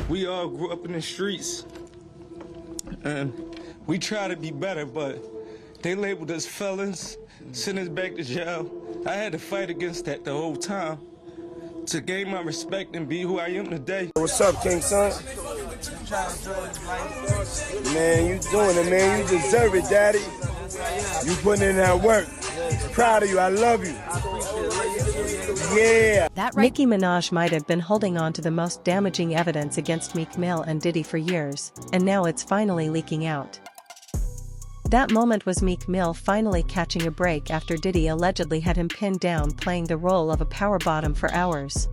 We all grew up in the streets, and we try to be better, but they labeled us felons, sent us back to jail. I had to fight against that the whole time to gain my respect and be who I am today. What's up, King Son? Man, you doing it, man. You deserve it, Daddy. You putting in that work. Proud of you. I love you. Yeah. Nicki Minaj might have been holding on to the most damaging evidence against Meek Mill and Diddy for years, and now it's finally leaking out. That moment was Meek Mill finally catching a break after Diddy allegedly had him pinned down playing the role of a power bottom for hours.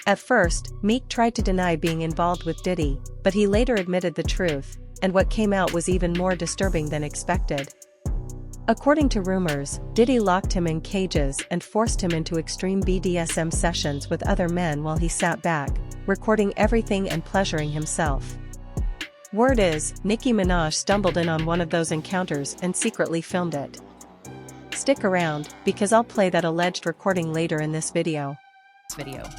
At first, Meek tried to deny being involved with Diddy, but he later admitted the truth, and what came out was even more disturbing than expected. According to rumors, Diddy locked him in cages and forced him into extreme BDSM sessions with other men while he sat back, recording everything and pleasuring himself. Word is, Nicki Minaj stumbled in on one of those encounters and secretly filmed it. Stick around, because I'll play that alleged recording later in this video.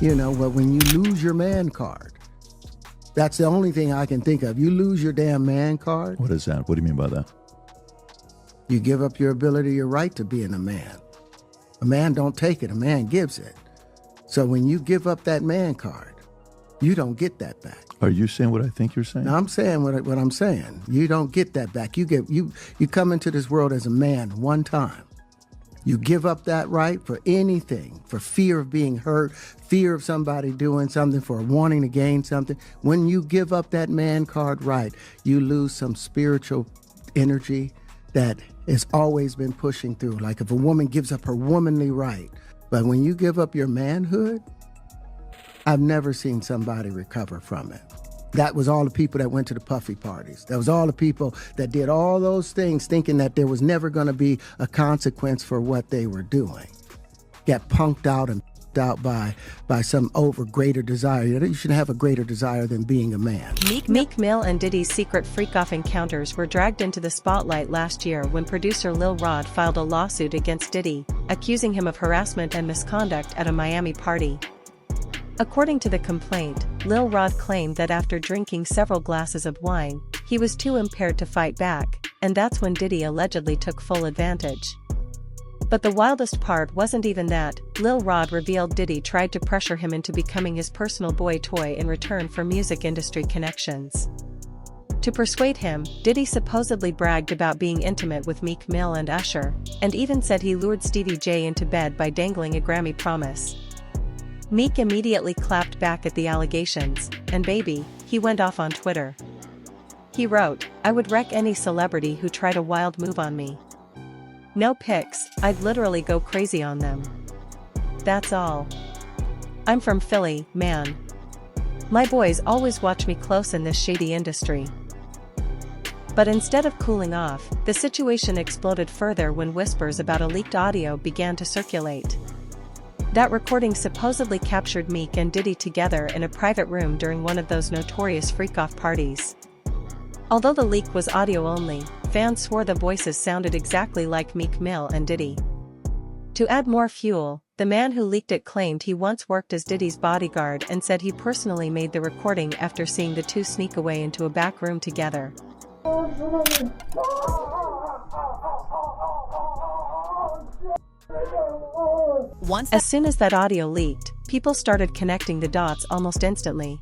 You know, but when you lose your man card, that's the only thing I can think of. You lose your damn man card. What is that? What do you mean by that? You give up your ability, your right to being a man. A man don't take it, a man gives it. So when you give up that man card, you don't get that back. Are you saying what I think you're saying? No, I'm saying what I'm saying. You don't get that back. You come into this world as a man one time. You give up that right for anything, for fear of being hurt, fear of somebody doing something, for wanting to gain something. When you give up that man card right, you lose some spiritual energy that has always been pushing through. Like if a woman gives up her womanly right, but when you give up your manhood, I've never seen somebody recover from it. That was all the people that went to the puffy parties. That was all the people that did all those things thinking that there was never going to be a consequence for what they were doing. Got punked out and out by some greater desire. You shouldn't have a greater desire than being a man. Meek Mill and Diddy's secret freak-off encounters were dragged into the spotlight last year when producer Lil Rod filed a lawsuit against Diddy, accusing him of harassment and misconduct at a Miami party. According to the complaint, Lil Rod claimed that after drinking several glasses of wine, he was too impaired to fight back, and that's when Diddy allegedly took full advantage. But the wildest part wasn't even that. Lil Rod revealed Diddy tried to pressure him into becoming his personal boy toy in return for music industry connections. To persuade him, Diddy supposedly bragged about being intimate with Meek Mill and Usher, and even said he lured Stevie J into bed by dangling a Grammy promise. Meek immediately clapped back at the allegations, and baby, he went off on Twitter. He wrote, "I would wreck any celebrity who tried a wild move on me. No pics, I'd literally go crazy on them. That's all. I'm from Philly, man. My boys always watch me close in this shady industry." But instead of cooling off, the situation exploded further when whispers about a leaked audio began to circulate. That recording supposedly captured Meek and Diddy together in a private room during one of those notorious freak-off parties. Although the leak was audio only, fans swore the voices sounded exactly like Meek Mill and Diddy. To add more fuel, the man who leaked it claimed he once worked as Diddy's bodyguard and said he personally made the recording after seeing the two sneak away into a back room together. As soon as that audio leaked, people started connecting the dots almost instantly.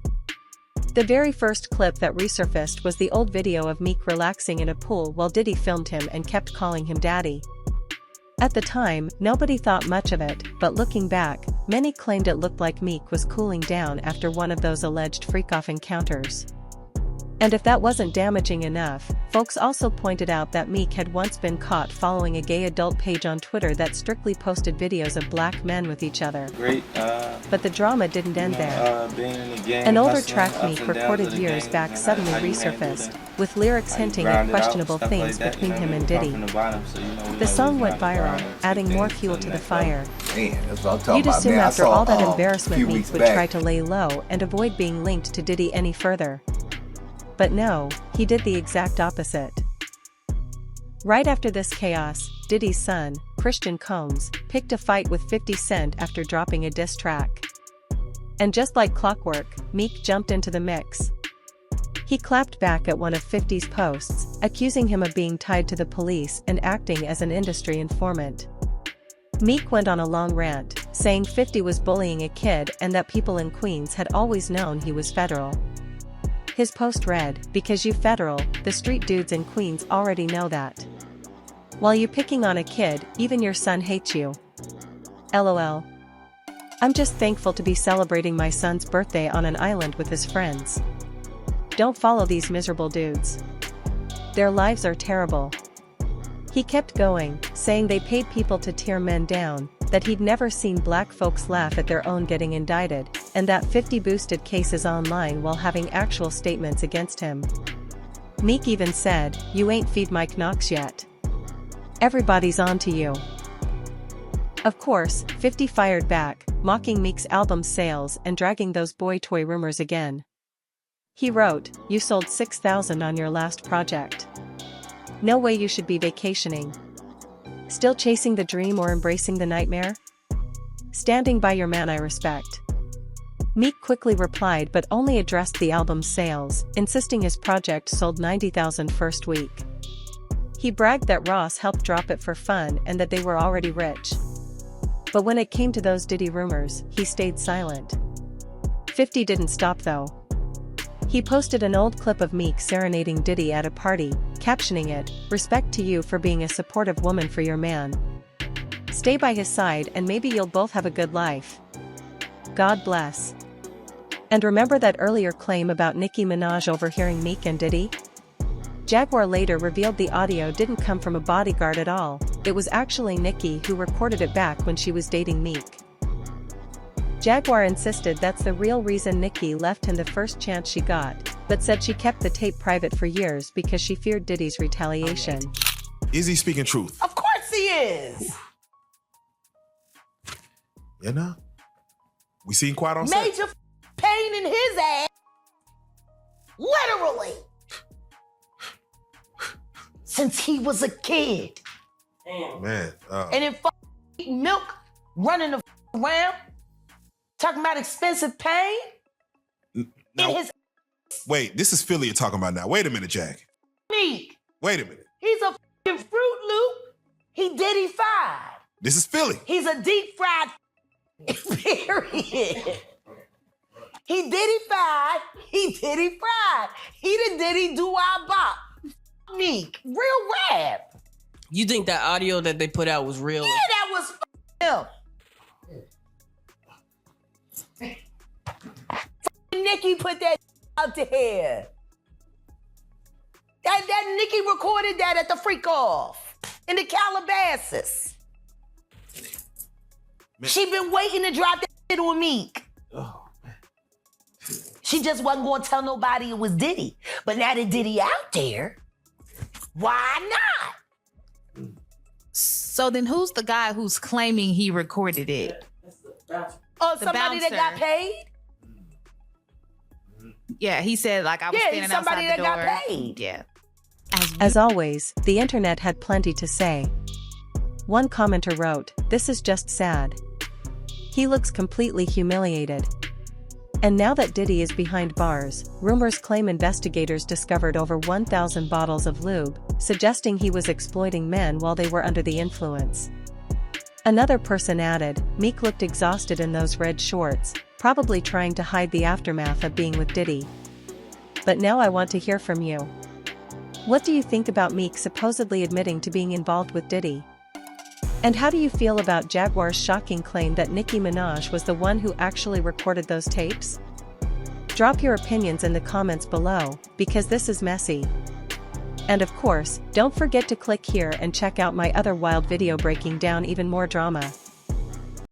The very first clip that resurfaced was the old video of Meek relaxing in a pool while Diddy filmed him and kept calling him daddy. At the time, nobody thought much of it, but looking back, many claimed it looked like Meek was cooling down after one of those alleged freak-off encounters. And if that wasn't damaging enough, folks also pointed out that Meek had once been caught following a gay adult page on Twitter that strictly posted videos of black men with each other. But the drama didn't end there. An older track Meek recorded years back suddenly resurfaced, with lyrics hinting at questionable things between him and Diddy. The song went viral, adding more fuel to the fire. You'd assume after all that embarrassment Meek would try to lay low and avoid being linked to Diddy any further. But no, he did the exact opposite. Right after this chaos, Diddy's son, Christian Combs, picked a fight with 50 Cent after dropping a diss track. And just like clockwork, Meek jumped into the mix. He clapped back at one of 50's posts, accusing him of being tied to the police and acting as an industry informant. Meek went on a long rant, saying 50 was bullying a kid and that people in Queens had always known he was federal. His post read, "Because you federal, the street dudes in Queens already know that. While you picking on a kid, even your son hates you. LOL. I'm just thankful to be celebrating my son's birthday on an island with his friends. Don't follow these miserable dudes. Their lives are terrible." He kept going, saying they paid people to tear men down, that he'd never seen black folks laugh at their own getting indicted, and that 50 boosted cases online while having actual statements against him. Meek even said, "You ain't feed Mike Knox yet. Everybody's on to you." Of course, 50 fired back, mocking Meek's album sales and dragging those boy toy rumors again. He wrote, "You sold 6,000 on your last project. No way you should be vacationing. Still chasing the dream or embracing the nightmare? Standing by your man I respect." Meek quickly replied but only addressed the album's sales, insisting his project sold 90,000 first week. He bragged that Ross helped drop it for fun and that they were already rich. But when it came to those Diddy rumors, he stayed silent. 50 didn't stop though. He posted an old clip of Meek serenading Diddy at a party, captioning it, "Respect to you for being a supportive woman for your man. Stay by his side and maybe you'll both have a good life. God bless." And remember that earlier claim about Nicki Minaj overhearing Meek and Diddy? Jaguar later revealed the audio didn't come from a bodyguard at all, it was actually Nicki who recorded it back when she was dating Meek. Jaguar insisted that's the real reason Nicki left him the first chance she got, but said she kept the tape private for years because she feared Diddy's retaliation. Is he speaking truth? Of course he is. You know? We seen Quad on set. Major pain in his ass. Literally. Since he was a kid. Man. And then Milk running around. Talking about expensive pain? Now, in his wait, this is Philly you're talking about now. Wait a minute, Jack. Meek. Wait a minute. He's a f***ing Fruit Loop. He Diddy-fied. This is Philly. He's a deep-fried period. He Diddy-fied. He Diddy-fried. He the Diddy do-I-bop. Meek. Real rap. You think that audio that they put out was real? Yeah, that was him. Nicki put that out there. That Nicki recorded that at the freak off in the Calabasas. Man. She been waiting to drop that shit on Meek. Oh, man. She just wasn't gonna tell nobody it was Diddy. But now that Diddy out there, why not? So then who's the guy who's claiming he recorded it? Oh, The somebody that bouncer. got paid? Yeah, he said like I was standing somebody outside the door. that got paid. Yeah. As always, the internet had plenty to say. One commenter wrote, "This is just sad. He looks completely humiliated." And now that Diddy is behind bars, rumors claim investigators discovered over 1,000 bottles of lube, suggesting he was exploiting men while they were under the influence. Another person added, "Meek looked exhausted in those red shorts, probably trying to hide the aftermath of being with Diddy." But now I want to hear from you. What do you think about Meek supposedly admitting to being involved with Diddy? And how do you feel about Jaguar's shocking claim that Nicki Minaj was the one who actually recorded those tapes? Drop your opinions in the comments below, because this is messy. And of course, don't forget to click here and check out my other wild video breaking down even more drama.